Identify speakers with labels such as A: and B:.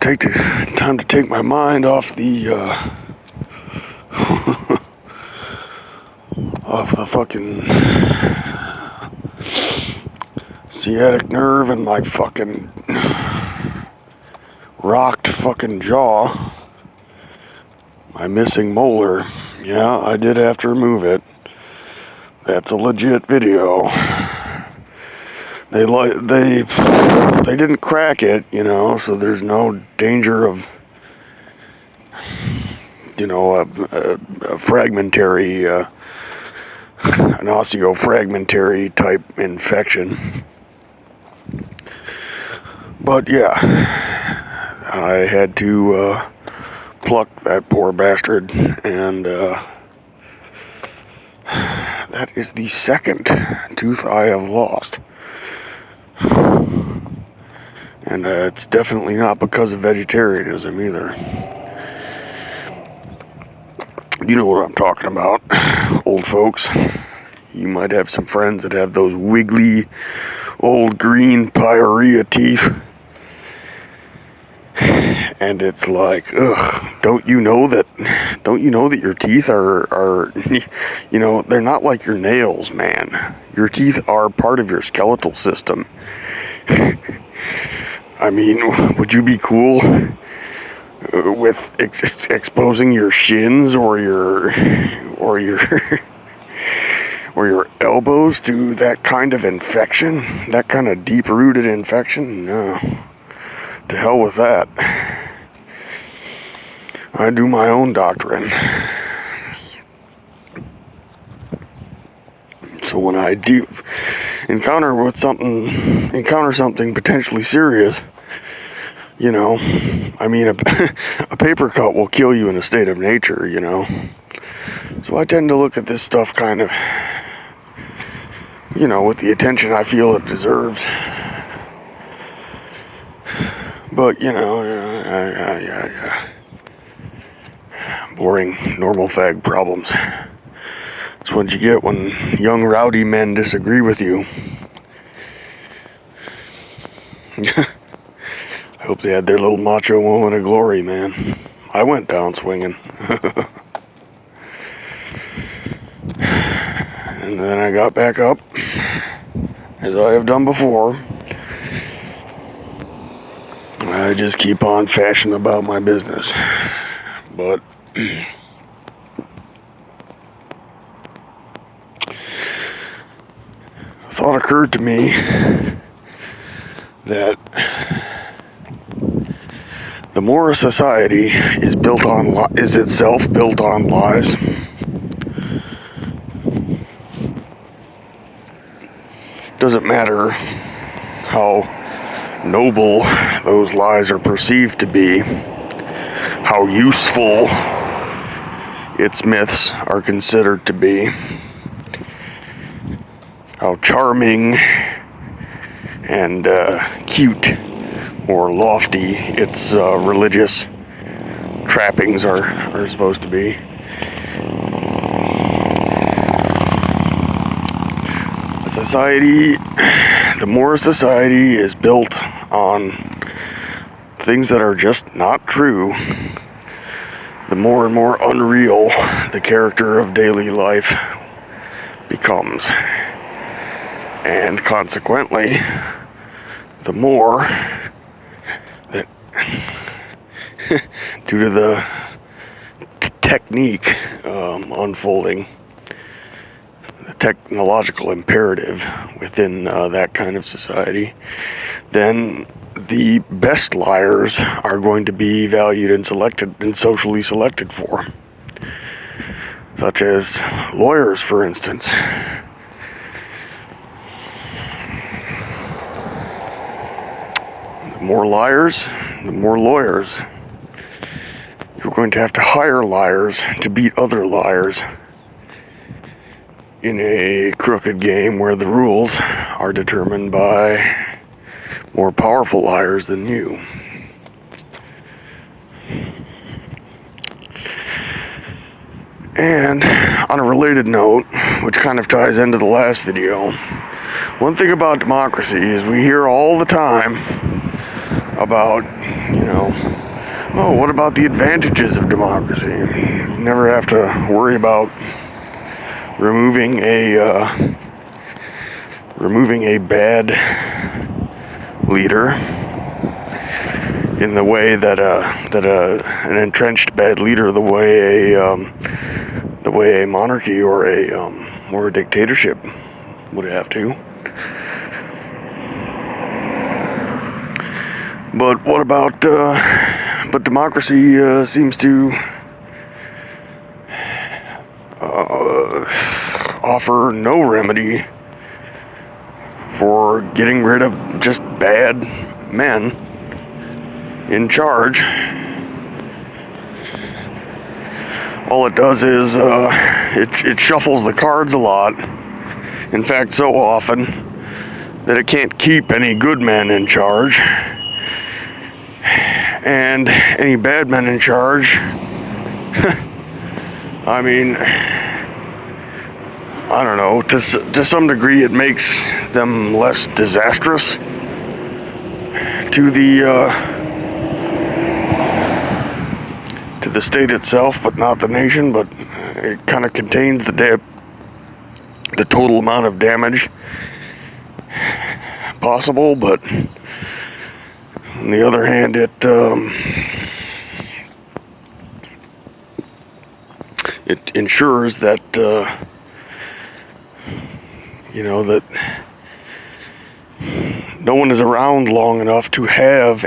A: time to take my mind off the off the fucking sciatic nerve and my fucking rocked fucking jaw. My missing molar. Yeah, I did have to remove it. That's a legit video. They didn't crack it, so there's no danger of, a fragmentary, an osteofragmentary type infection. But yeah, I had to pluck that poor bastard, and that is the second tooth I have lost. And it's definitely not because of vegetarianism either. You know what I'm talking about, old folks. You might have some friends that have those wiggly, old green pyorrhea teeth. And it's like, ugh, don't you know that your teeth are they're not like your nails, man. Your teeth are part of your skeletal system. I mean, would you be cool with exposing your shins or your elbows to that kind of infection? That kind of deep-rooted infection? No. To hell with that. I do my own doctoring. So when I do encounter something potentially serious, a paper cut will kill you in a state of nature, So I tend to look at this stuff kind of, with the attention I feel it deserves. But, boring, normal fag problems. That's what you get when young rowdy men disagree with you. I hope they had their little macho moment of glory, man. I went down swinging. And then I got back up, as I have done before. I just keep on fashioning about my business. But a thought occurred to me that the more a society is itself built on lies. Doesn't matter how noble those lies are perceived to be, how useful its myths are considered to be, how charming and cute or lofty its religious trappings are supposed to be. The more a society is built on things that are just not true, the more and more unreal the character of daily life becomes. And consequently, the more that, due to the technique unfolding, the technological imperative within that kind of society, then the best liars are going to be valued and selected and socially selected for. Such as lawyers, for instance. The more liars, the more lawyers. You're going to have to hire liars to beat other liars in a crooked game where the rules are determined by more powerful liars than you. And on a related note, which kind of ties into the last video, one thing about democracy is we hear all the time about, oh, what about the advantages of democracy? You never have to worry about removing a bad leader in the way that an entrenched bad leader, the way a monarchy or a dictatorship would have to. But what about? But democracy seems to offer no remedy for getting rid of just bad men in charge. All it does is it shuffles the cards a lot. In fact, so often that it can't keep any good men in charge. And any bad men in charge, I mean, I don't know, to some degree it makes them less disastrous to the state itself, but not the nation. But it kind of contains the total amount of damage possible. But on the other hand, it ensures that that no one is around long enough to have